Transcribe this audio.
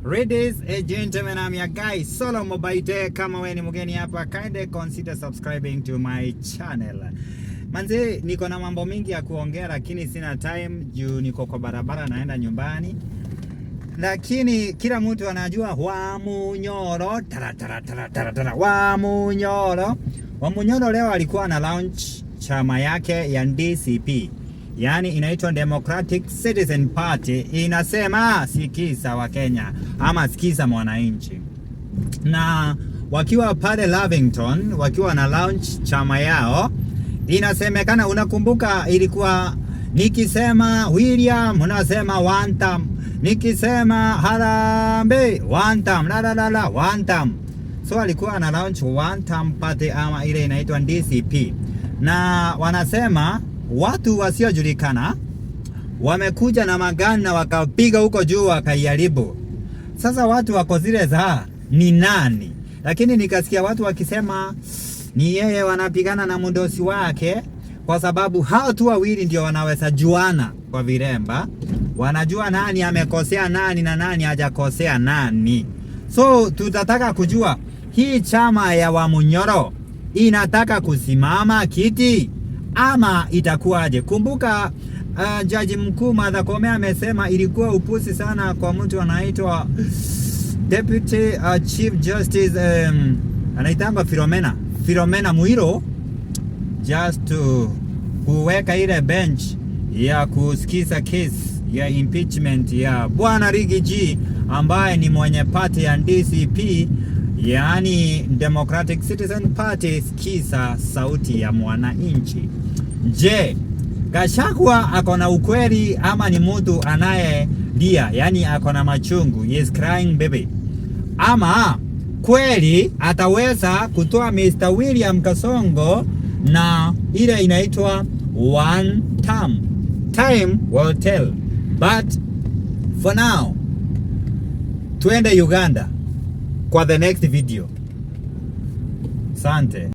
Ladies and gentlemen, I'm your guy Solo Mobaite. Kama we ni mgeni hapa, kindly consider subscribing to my channel. Manze, niko na mambo mingi ya kuongea lakini sina time juu niko kwa barabara naenda nyumbani. Lakini kila mtu anajua Wamunyoro, Wamunyoro leo alikuwa na launch chama yake ya DCP. Yani inaitwa Democratic Citizen Party. Inasema sikiza wa Kenya ama sikiza mwananchi. Na wakiwa pale Lavington, wakiwa na launch chama yao, inasemekana, unakumbuka ilikuwa nikisema William unasema one term, nikisema Harambee one term, one term. So alikuwa na launch one term party ama ile inaitwa DCP. Na wanasema watu wasiojulikana wamekuja na magani na wakapiga huko juu wakaiharibu. Sasa watu wako zile za ni nani? Lakini nikasikia watu wakisema ni yeye wanapigana na mdosi wake, kwa sababu hao tu wawili ndio wanaweza juana kwa viremba. Wanajua nani amekosea nani na nani hajakosea nani. So tutataka kujua hii chama ya Wamunyoro inataka kusimama kiti ama itakuwaje? Kumbuka jaji mkuu Martha Koome amesema ilikuwa upuzi sana kwa mtu anaitwa Deputy Chief Justice anaitanga Philomena Mwilu just to kuweka ile bench ya kusikiza case ya impeachment ya Bwana Rigiji ambaye ni mwenye party ya DCP, yani Democratic Citizen Party. Sikiza sauti ya mwananchi. Je, Gachagua akona ukweli ama ni mtu anayelia, yani akona machungu, yes crying baby? Ama kweli ataweza kutoa Mr. William Kasongo na ile inaitwa one term? Time will tell. But for now, tuende Uganda kwa the next video. Asante.